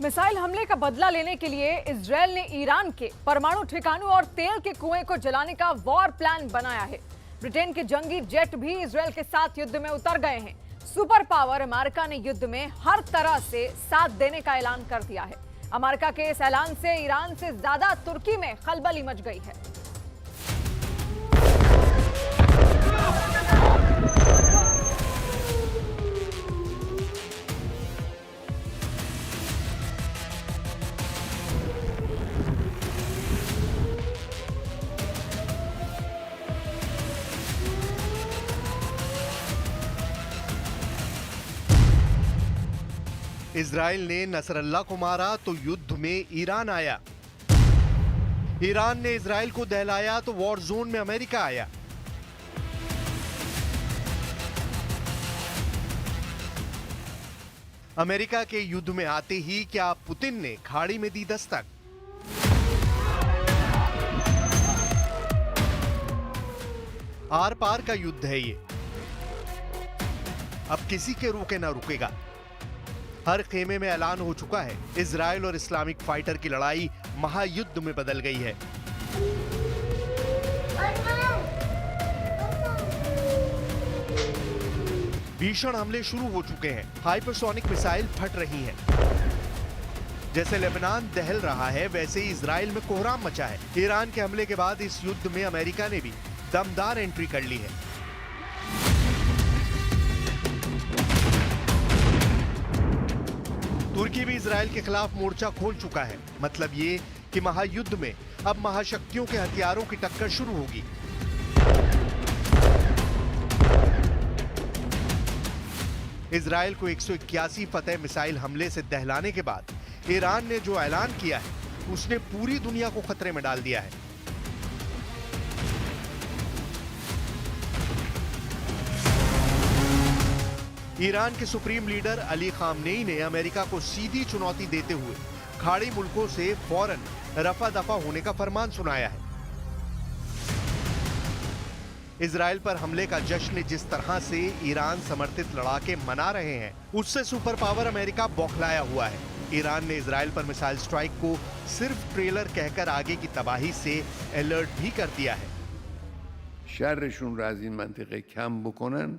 Missile हमले का बदला लेने के लिए इजरायल ने ईरान के परमाणु ठिकानों और तेल के कुएं को जलाने का वॉर प्लान बनाया है। ब्रिटेन के जंगी जेट भी इजरायल के साथ युद्ध में उतर गए हैं। सुपर पावर अमेरिका ने युद्ध में हर तरह से साथ देने का ऐलान कर दिया है। अमेरिका के इस ऐलान से ईरान से ज्यादा तुर्की में खलबली मच गई है। इजराइल ने नसरल्ला को मारा तो युद्ध में ईरान आया। ईरान ने इजराइल को दहलाया तो वॉर जोन में अमेरिका आया। अमेरिका के युद्ध में आते ही क्या पुतिन ने खाड़ी में दी दस्तक। आर पार का युद्ध है ये, अब किसी के रोके ना रुकेगा। हर खेमे में ऐलान हो चुका है, इजराइल और इस्लामिक फाइटर की लड़ाई महायुद्ध में बदल गई है। भीषण हमले शुरू हो चुके हैं। हाइपरसोनिक मिसाइल फट रही हैं। जैसे लेबनान दहल रहा है, वैसे ही इजराइल में कोहराम मचा है। ईरान के हमले के बाद इस युद्ध में अमेरिका ने भी दमदार एंट्री कर ली है। तुर्की भी इजराइल के खिलाफ मोर्चा खोल चुका है। मतलब ये कि महायुद्ध में अब महाशक्तियों के हथियारों की टक्कर शुरू होगी। इजराइल को 181 फतेह मिसाइल हमले से दहलाने के बाद ईरान ने जो ऐलान किया है, उसने पूरी दुनिया को खतरे में डाल दिया है। ईरान के सुप्रीम लीडर अली खामनेई ने अमेरिका को सीधी चुनौती देते हुए खाड़ी मुल्कों से फौरन रफा दफा होने का फरमान सुनाया है। इजराइल पर हमले का जश्न जिस तरह से ईरान समर्थित लड़ाके मना रहे हैं, उससे सुपर पावर अमेरिका बौखलाया हुआ है। ईरान ने इजराइल पर मिसाइल स्ट्राइक को सिर्फ ट्रेलर कहकर आगे की तबाही से अलर्ट भी कर दिया है। शर्रशुन रा az in mantiqe kam bkonan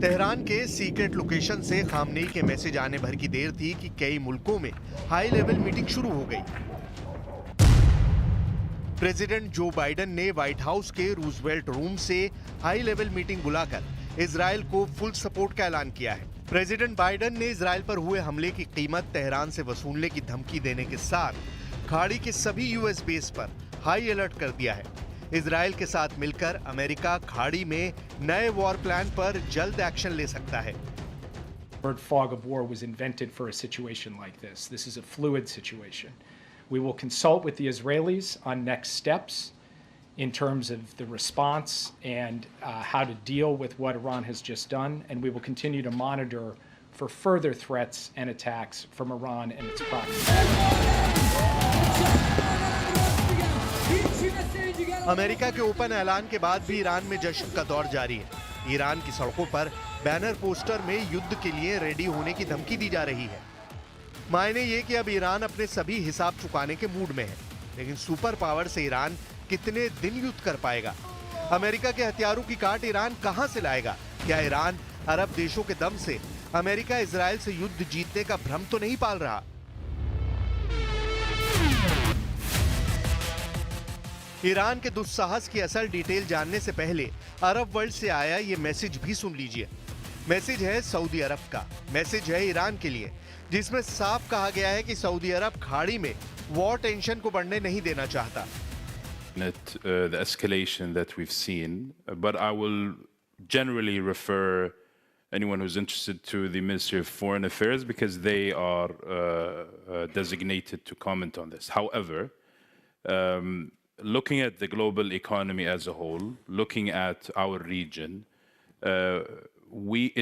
Tehran के सीक्रेट लोकेशन से खामनेई के मैसेज आने भर की देर थी कि कई मुल्कों में हाई लेवल मीटिंग शुरू हो गई। प्रेसिडेंट जो बाइडेन ने व्हाइट हाउस के रूजवेल्ट रूम से हाई लेवल मीटिंग बुलाकर इजराइल को फुल सपोर्ट का ऐलान किया है। प्रेसिडेंट बाइडेन ने इजराइल पर हुए हमले की कीमत तेहरान से वसूलने की धमकी देने के साथ खाड़ी के सभी यूएस बेस पर हाई अलर्ट कर दिया है। इजराइल के साथ मिलकर अमेरिका खाड़ी में नए वॉर प्लान पर जल्द एक्शन ले सकता है। Word fog of war was invented for a situation like this. This is a fluid situation. We will consult with the Israelis on next steps in terms of the response and how to deal with what Iran has just done, and we will continue to monitor for further threats and attacks from Iran and its proxies. America के open ऐलान के बाद भी Iran में जश्न का दौर जारी है। ईरान की सड़कों पर बैनर पोस्टर में युद्ध के लिए रेडी होने की धमकी दी जा रही है। मायने ये कि अब ईरान अपने सभी हिसाब चुकाने के मूड में है। लेकिन सुपर पावर से ईरान कितने दिन युद्ध कर पाएगा? अमेरिका के हथियारों की काट ईरान कहां से लाएगा? क्या ईरान अरब देशों के दम से अमेरिका इजराइल से युद्ध जीतने का भ्रम तो नहीं पाल रहा? ईरान के दुस्साहस की असल डिटेल जानने से पहले अरब वर्ल्ड से आया ये मैसेज भी सुन लीजिए। मैसेज है सऊदी अरब का, मैसेज है ईरान के लिए, जिसमें साफ कहा गया है कि सऊदी अरब खाड़ी में वॉर टेंशन को बढ़ने नहीं देना चाहता। The escalation that we've seen, but I will generally refer anyone who's interested to the Ministry of Foreign Affairs because they are designated to comment on this. However, looking at the global economy as a whole, looking at our region,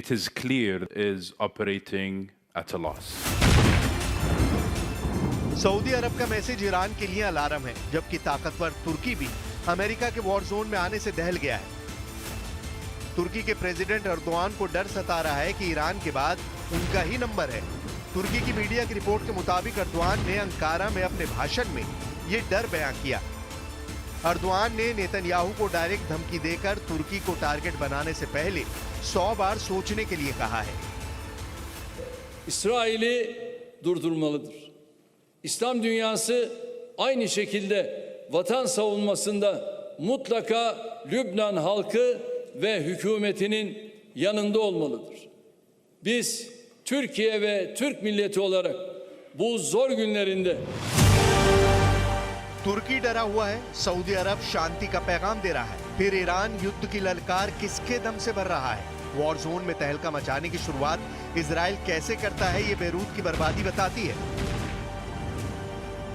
it is clear is operating at a loss. Saudi Arab का message Iran के लिए alarm है, जबकि ताकतवर तुर्की भी America के war zone में आने से दहल गया है। तुर्की के प्रेसिडेंट अर्दोआन को डर सता रहा है कि ईरान के बाद उनका ही नंबर है। तुर्की की मीडिया की रिपोर्ट के मुताबिक अर्दोआन ने अंकारा में अपने भाषण में ये डर बयां किया। अर्दोआन ने नेतन्याहू को डायरेक्ट धमकी देकर तुर्की को टारगेट बनाने से पहले 100 बार सोचने के लिए कहा है। İsrail'i durdurmalıdır. İslam dünyası aynı şekilde vatan savunmasında mutlaka Lübnan halkı ve hükümetinin yanında olmalıdır. Biz Türkiye ve Türk milleti olarak bu zor günlerinde तुर्की डरा हुआ है, सऊदी अरब शांति का पैगाम दे रहा है, फिर ईरान युद्ध की ललकार किसके दम से भर रहा है? वॉर जोन में तहलका मचाने की शुरुआत इजराइल कैसे करता है, ये बेरूत की बर्बादी बताती है।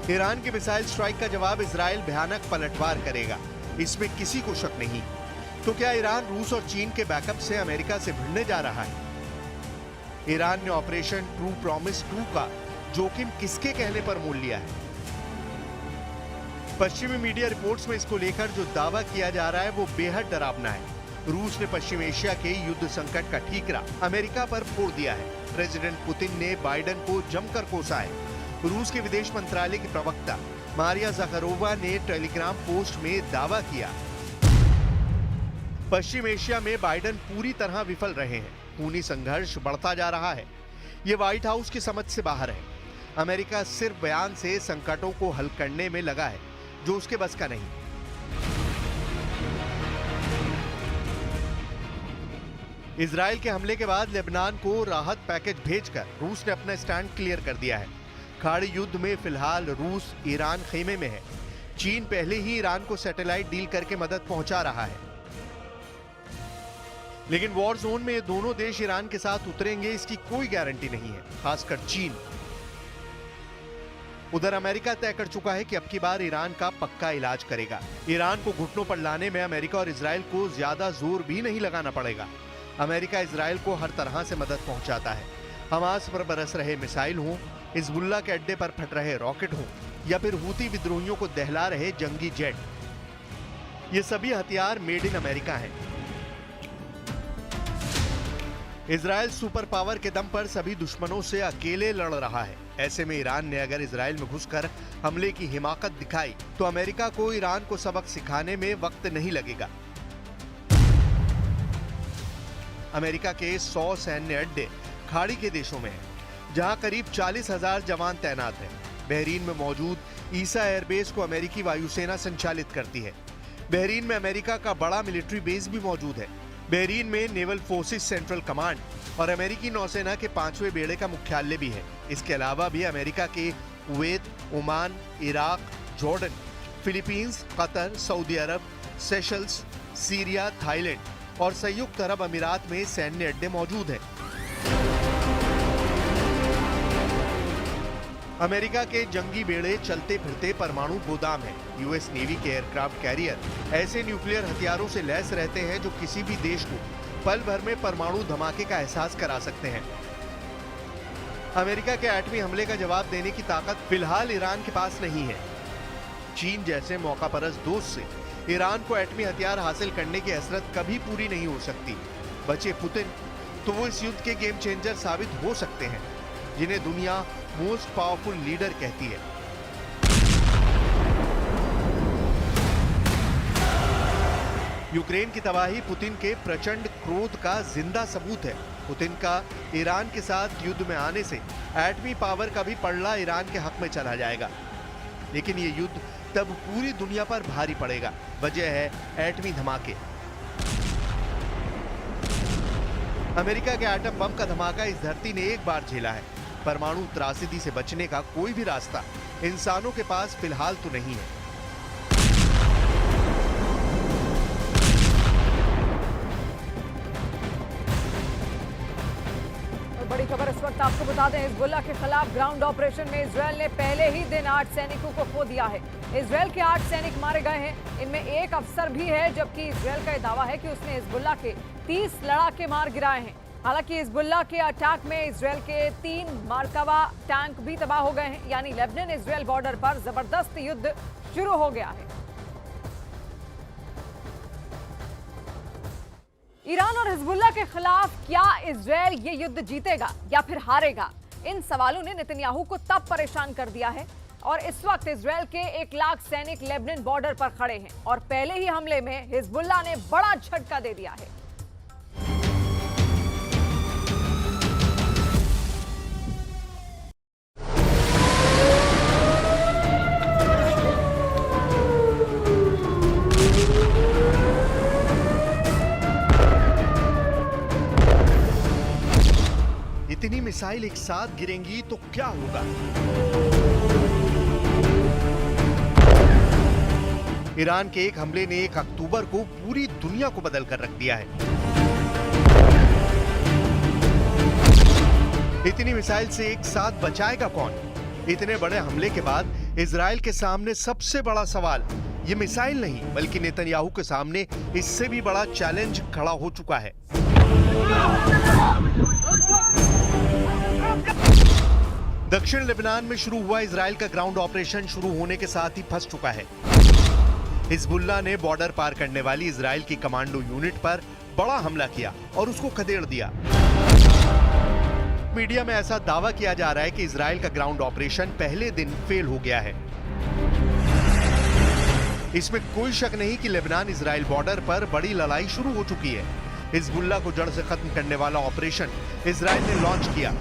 ईरान के मिसाइल स्ट्राइक का जवाब इजराइल भयानक पलटवार करेगा, इसमें किसी को शक नहीं। तो क्या ईरान रूस और चीन के बैकअप से अमेरिका से भिड़ने जा रहा है? ईरान ने ऑपरेशन ट्रू प्रॉमिस 2 का जोखिम किसके कहने पर मोल लिया है? पश्चिमी मीडिया रिपोर्ट्स में इसको लेकर जो दावा किया जा रहा है वो बेहद डरावना है। रूस ने पश्चिम एशिया के युद्ध संकट का ठीकरा अमेरिका पर फोड़ दिया है। प्रेसिडेंट पुतिन ने बाइडेन को जमकर कोसा है। रूस के विदेश मंत्रालय की प्रवक्ता मारिया ज़खारोवा ने टेलीग्राम पोस्ट में दावा किया, पश्चिम एशिया में बाइडेन पूरी तरह विफल रहे हैं, खूनी संघर्ष बढ़ता जा रहा है। ये व्हाइट हाउस की समझ से बाहर है। अमेरिका सिर्फ बयान से संकटों को हल करने में लगा है, जो उसके बस का नहीं। इजराइल के हमले के बाद लेबनान को राहत पैकेज भेजकर रूस ने अपना स्टैंड क्लियर कर दिया है। खाड़ी युद्ध में फिलहाल रूस ईरान खेमे में है। चीन पहले ही ईरान को सैटेलाइट डील करके मदद पहुंचा रहा है, लेकिन वॉर जोन में ये दोनों देश ईरान के साथ उतरेंगे इसकी कोई गारंटी नहीं है, खासकर चीन। उधर अमेरिका तय कर चुका है कि अब की बार ईरान का पक्का इलाज करेगा। ईरान को घुटनों पर लाने में अमेरिका और इजराइल को ज्यादा जोर भी नहीं लगाना पड़ेगा। अमेरिका इजराइल को हर तरह से मदद पहुंचाता है। हमास पर बरस रहे मिसाइल हों, हिजबुल्लाह के अड्डे पर फट रहे रॉकेट हों, या फिर हूती विद्रोहियों को दहला रहे जंगी जेट, ये सभी हथियार मेड इन अमेरिका हैं। इजराइल सुपर पावर के दम पर सभी दुश्मनों से अकेले लड़ रहा है। ऐसे में ईरान ने अगर इजराइल में घुसकर हमले की हिमाकत दिखाई तो अमेरिका को ईरान को सबक सिखाने में वक्त नहीं लगेगा। अमेरिका के 100 सैन्य अड्डे खाड़ी के देशों में हैं, जहां करीब 40,000 जवान तैनात हैं। बहरीन में मौजूद ईसा एयरबेस को अमेरिकी वायुसेना संचालित करती है। बहरीन में अमेरिका का बड़ा मिलिट्री बेस भी मौजूद है। बहरीन में नेवल फोर्सेस सेंट्रल कमांड और अमेरिकी नौसेना के 5वें बेड़े का मुख्यालय भी है। इसके अलावा भी अमेरिका के Kuwait, Oman, Iraq, Jordan, Philippines, Qatar, Saudi Arab, Seychelles, Syria, Thailand और संयुक्त अरब अमीरात में सैन्य अड्डे मौजूद हैं। अमेरिका के जंगी बेड़े चलते फिरते परमाणु गोदाम है। यूएस नेवी के एयरक्राफ्ट कैरियर ऐसे न्यूक्लियर हथियारों से लैस रहते हैं जो किसी भी देश को पल भर में परमाणु धमाके का एहसास करा सकते हैं। अमेरिका के एटमी हमले का जवाब देने की ताकत फिलहाल ईरान के पास नहीं है। चीन जैसे मौकापरस्त दोस्त से ईरान को एटमी हथियार हासिल करने की हसरत कभी पूरी नहीं हो सकती। बचे पुतिन तो वो इस युद्ध के गेम चेंजर साबित हो सकते हैं, जिन्हें दुनिया मोस्ट पावरफुल लीडर कहती है। यूक्रेन की तबाही पुतिन के प्रचंड क्रोध का जिंदा सबूत है। पुतिन का ईरान के साथ युद्ध में आने से एटमी पावर का भी पलड़ा ईरान के हक में चला जाएगा, लेकिन ये युद्ध तब पूरी दुनिया पर भारी पड़ेगा। वजह है एटमी धमाके। अमेरिका के एटम बम का धमाका इस धरती ने एक बार झेला है। परमाणु त्रासदी से बचने का कोई भी रास्ता इंसानों के पास फिलहाल तो नहीं है। बड़ी खबर इस वक्त आपको बता दें, हिजबुल्लाह के खिलाफ ग्राउंड ऑपरेशन में इजरायल ने पहले ही दिन 8 सैनिकों को खो दिया है। इजरायल के 8 सैनिक मारे गए हैं, इनमें एक अफसर भी है, जबकि इजरायल का दावा है कि उसने हिजबुल्लाह के 30 लड़ाके मार गिराए हैं। हालांकि हिजबुल्लाह के अटैक में इजरायल के 3 मरकबा टैंक भी तबाह हो गए हैं, यानी लेबनान इजरायल बॉर्डर पर जबरदस्त युद्ध शुरू हो गया है। ईरान और हिजबुल्लाह के खिलाफ क्या इजरायल ये युद्ध जीतेगा या फिर हारेगा? इन सवालों ने नेतन्याहू को तब परेशान कर दिया है और इस वक्त इजरायल के 1 लाख सैनिक लेबनान बॉर्डर पर खड़े हैं और पहले ही हमले में हिजबुल्लाह ने बड़ा झटका दे दिया है। इतनी मिसाइल एक साथ गिरेंगी तो क्या होगा? ईरान के एक हमले ने 1 अक्टूबर को पूरी दुनिया को बदल कर रख दिया है। इतनी मिसाइल से एक साथ बचाएगा कौन? इतने बड़े हमले के बाद इजराइल के सामने सबसे बड़ा सवाल ये मिसाइल नहीं बल्कि नेतन्याहू के सामने इससे भी बड़ा चैलेंज खड़ा हो चुका है। दक्षिण लेबनान में शुरू हुआ इजराइल का ग्राउंड ऑपरेशन शुरू होने के साथ ही फंस चुका है। हिजबुल्लाह ने बॉर्डर पार करने वाली इजराइल की कमांडो यूनिट पर बड़ा हमला किया और उसको खदेड़ दिया। मीडिया में ऐसा दावा किया जा रहा है कि इजराइल का ग्राउंड ऑपरेशन पहले दिन फेल हो गया है। इसमें कोई शक नहीं कि लेबनान इजराइल बॉर्डर पर बड़ी लड़ाई शुरू हो चुकी है। हिजबुल्लाह को जड़ से खत्म करने वाला ऑपरेशन इजराइल ने लॉन्च किया,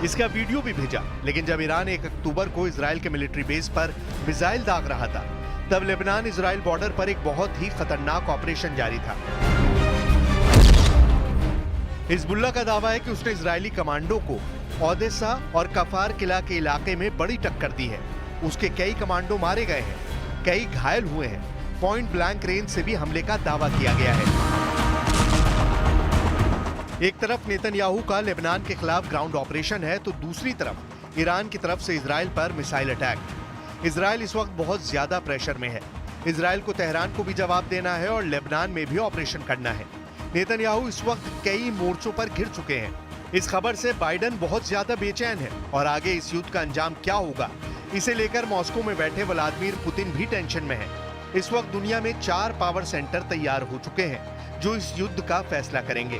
इसका वीडियो भी भेजा। लेकिन जब ईरान 1 अक्टूबर को इजराइल के मिलिट्री बेस पर मिसाइल दाग रहा था, तब लेबनान इजराइल बॉर्डर पर एक बहुत ही खतरनाक ऑपरेशन जारी था। हिजबुल्लाह का दावा है कि उसने इजरायली कमांडो को ओदेसा और कफार किला के इलाके में बड़ी टक्कर दी है। उसके कई कमांडो मारे गए हैं, कई घायल हुए हैं। पॉइंट ब्लैंक रेंज से भी हमले का दावा किया गया है। एक तरफ नेतन्याहू का लेबनान के खिलाफ ग्राउंड ऑपरेशन है तो दूसरी तरफ ईरान की तरफ से इजराइल पर मिसाइल अटैक। इजराइल इस वक्त बहुत ज्यादा प्रेशर में है। इजराइल को तेहरान को भी जवाब देना है और लेबनान में भी ऑपरेशन करना है। नेतन्याहू इस वक्त कई मोर्चों पर घिर चुके हैं। इस खबर से बाइडेन बहुत ज्यादा बेचैन है और आगे इस युद्ध का अंजाम क्या होगा, इसे लेकर मॉस्को में बैठे व्लादिमीर पुतिन भी टेंशन में है। इस वक्त दुनिया में 4 पावर सेंटर तैयार हो चुके हैं जो इस युद्ध का फैसला करेंगे।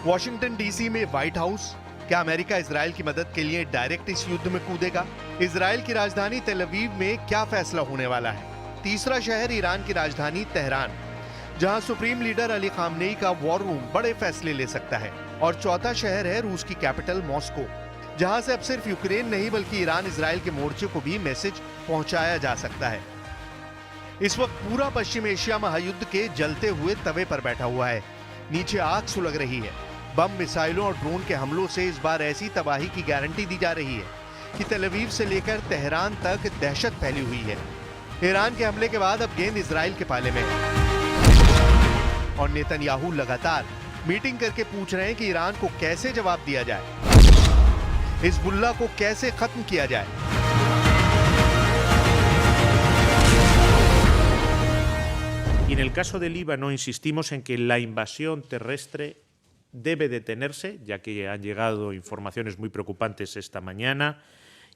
वॉशिंगटन डीसी में व्हाइट हाउस, क्या अमेरिका इजराइल की मदद के लिए डायरेक्ट इस युद्ध में कूदेगा? इजराइल की राजधानी तेल अवीव में क्या फैसला होने वाला है? तीसरा शहर ईरान की राजधानी तेहरान, जहां सुप्रीम लीडर अली खामनेई का वॉर रूम बड़े फैसले ले सकता है। और चौथा शहर है रूस की कैपिटल मॉस्को, जहां से अब सिर्फ यूक्रेन नहीं बल्कि ईरान इजराइल के मोर्चे को भी मैसेज पहुंचाया जा सकता है। इस वक्त पूरा पश्चिम एशिया महायुद्ध के जलते हुए तवे पर बैठा हुआ है। नीचे आग सुलग रही है। बम, मिसाइलों और ड्रोन के हमलों से इस बार ऐसी तबाही की गारंटी दी जा रही है कि तेल अवीव से लेकर तेहरान तक दहशत फैली हुई है। ईरान के हमले के बाद अब गेंद इजराइल के पाले में है और नेतन्याहू लगातार मीटिंग करके पूछ रहे हैं कि ईरान को कैसे जवाब दिया जाए, हिजबुल्लाह को कैसे खत्म किया जाए। Y en el caso de Líbano insistimos en que la invasión terrestre debe detenerse, ya que han llegado informaciones muy preocupantes esta mañana,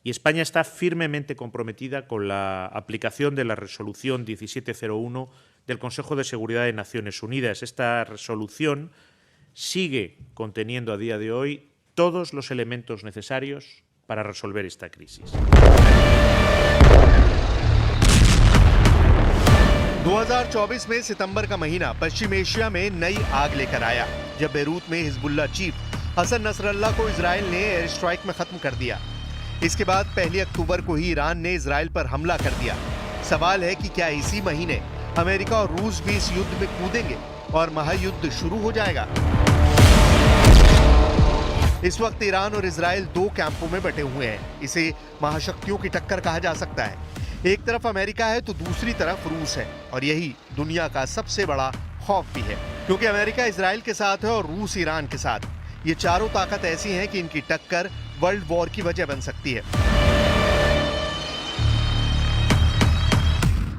y España está firmemente comprometida con la aplicación de la resolución 1701 del Consejo de Seguridad de Naciones Unidas. Esta resolución sigue conteniendo a día de hoy todos los elementos necesarios para resolver esta crisis. 2024 में सितंबर का महीना पश्चिम Asia में नई आग लेकर आया, जब Beirut में हिजबुल्लाह चीफ हसन नसरल्लाह को इजराइल ने एयर स्ट्राइक में खत्म कर दिया। इसके बाद 1 अक्टूबर को ही ईरान ने इजराइल पर हमला कर दिया। सवाल है कि क्या इसी महीने अमेरिका और रूस भी इस युद्ध में कूदेंगे और महायुद्ध शुरू हो जाएगा? इस वक्त ईरान और इजराइल 2 कैंपों में बटे हुए हैं। इसे महाशक्तियों की टक्कर कहा जा सकता है। एक तरफ अमेरिका है तो दूसरी तरफ रूस है और यही दुनिया का सबसे बड़ा खौफ भी है, क्योंकि अमेरिका इजराइल के साथ है और रूस ईरान के साथ। ये चारों ताकत ऐसी हैं कि इनकी टक्कर वर्ल्ड वॉर की वजह बन सकती है।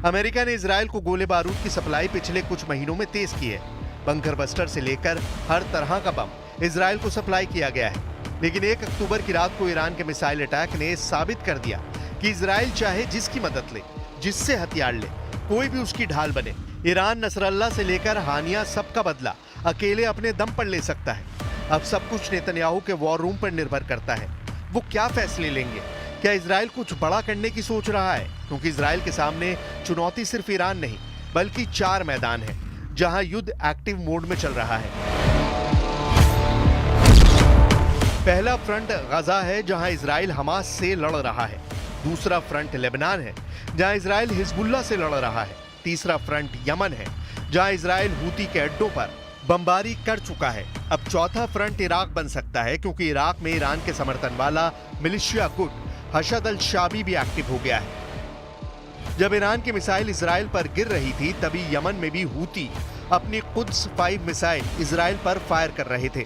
अमेरिका ने इजराइल को गोले बारूद की सप्लाई पिछले कुछ महीनों में तेज की है। बंकर बस्टर से लेकर हर तरह का बम इजराइल को सप्लाई किया गया है। लेकिन 1 अक्टूबर की रात को ईरान के मिसाइल अटैक ने साबित कर दिया कि इजराइल चाहे जिसकी मदद ले, जिससे हथियार ले, कोई भी उसकी ढाल बने, ईरान नसरल्ला से लेकर हानिया सबका बदला अकेले अपने दम पर ले सकता है। अब सब कुछ नेतन्याहू के वॉर रूम पर निर्भर करता है। वो क्या फैसले लेंगे? क्या इजराइल कुछ बड़ा करने की सोच रहा है? क्योंकि इजराइल के सामने चुनौती सिर्फ ईरान नहीं बल्कि 4 मैदान है जहां युद्ध एक्टिव मोड में चल रहा है। पहला फ्रंट गजा है जहां इजराइल हमास से लड़ रहा है। दूसरा फ्रंट लेबनान है जहां इजराइल हिजबुल्लाह से लड़ रहा है। तीसरा फ्रंट यमन है जहां इजराइल हूती के अड्डों पर बमबारी कर चुका है। अब चौथा फ्रंट इराक बन सकता है क्योंकि इराक में ईरान के समर्थन वाला मिलिशिया गुट हशद अल शाबी भी एक्टिव हो गया है। जब ईरान की मिसाइल इजराइल पर गिर रही थी तभी यमन में भी हूती अपनी कुद्स 5 मिसाइल इजराइल पर फायर कर रहे थे।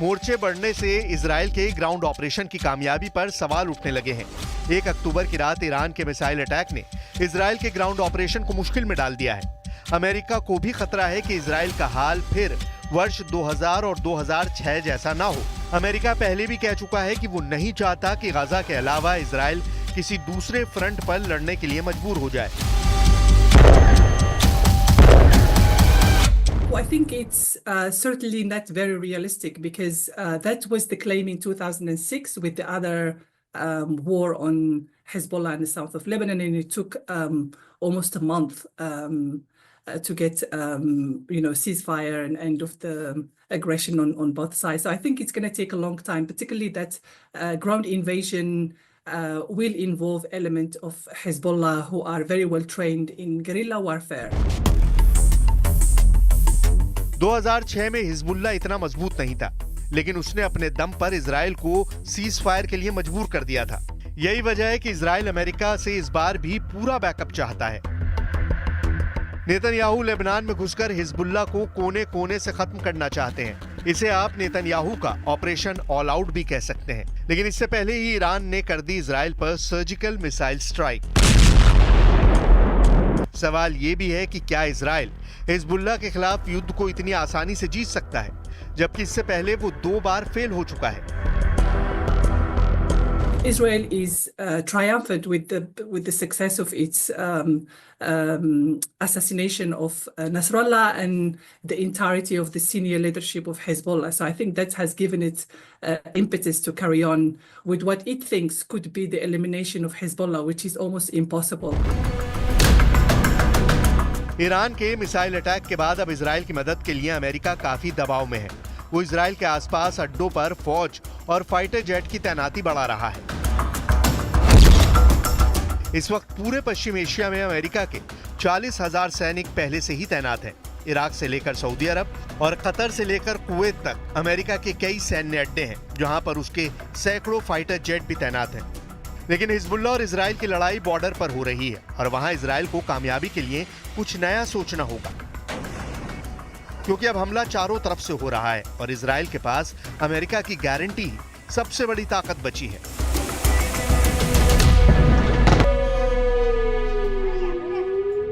मोर्चे बढ़ने से इजराइल के ग्राउंड ऑपरेशन की कामयाबी पर सवाल उठने लगे हैं। 1 अक्टूबर की रात ईरान के मिसाइल अटैक ने इजराइल के ग्राउंड ऑपरेशन को मुश्किल में डाल दिया है। अमेरिका को भी खतरा है कि इजराइल का हाल फिर वर्ष 2000 और 2006 जैसा ना हो। अमेरिका पहले भी कह चुका है कि वो नहीं चाहता कि गाजा के अलावा इजराइल किसी दूसरे फ्रंट पर लड़ने के लिए मजबूर हो जाए। Well, I think it's certainly not very realistic because that was the claim in 2006 with the other war on Hezbollah in the south of Lebanon, and it took almost a month to get ceasefire and end of the aggression on both sides. So I think it's going to take a long time, particularly that ground invasion will involve element of Hezbollah who are very well trained in guerrilla warfare. 2006 में Hezbollah इतना मजबूत नहीं था, लेकिन उसने अपने दम पर इजराइल को सीज फायर के लिए मजबूर कर दिया था। यही वजह है कि इजराइल अमेरिका से इस बार भी पूरा बैकअप चाहता है। नेतन्याहू लेबनान में घुसकर हिजबुल्ला को कोने कोने से खत्म करना चाहते हैं। इसे आप नेतन्याहू का ऑपरेशन ऑल आउट भी कह सकते हैं। लेकिन इससे पहले ही ईरान ने कर दी इजराइल पर सर्जिकल मिसाइल स्ट्राइक। सवाल ये भी है कि क्या इजराइल हिजबुल्ला के खिलाफ युद्ध को इतनी आसानी से जीत सकता है, जबकि इससे पहले वो 2 बार फेल हो चुका है। Israel is triumphant with the success of its assassination of Nasrallah and the entirety of the senior leadership of Hezbollah. So I think that has given it impetus to carry on with what it thinks could be the elimination of Hezbollah, which is almost impossible. Iran के missile attack के बाद अब Israel की मदद के लिए America काफी दबाव में है। वो इजराइल के आसपास अड्डों पर फौज और फाइटर जेट की तैनाती बढ़ा रहा है। इस वक्त पूरे पश्चिम एशिया में अमेरिका के 40,000 सैनिक पहले से ही तैनात हैं। इराक से लेकर सऊदी अरब और कतर से लेकर कुवैत तक अमेरिका के कई सैन्य अड्डे हैं, जहां पर उसके सैकड़ों फाइटर जेट भी तैनात हैं। लेकिन हिजबुल्ला और इजराइल की लड़ाई बॉर्डर पर हो रही है और वहां इजराइल को कामयाबी के लिए कुछ नया सोचना होगा, क्योंकि अब हमला चारों तरफ से हो रहा है और इजराइल के पास अमेरिका की गारंटी ही सबसे बड़ी ताकत बची है।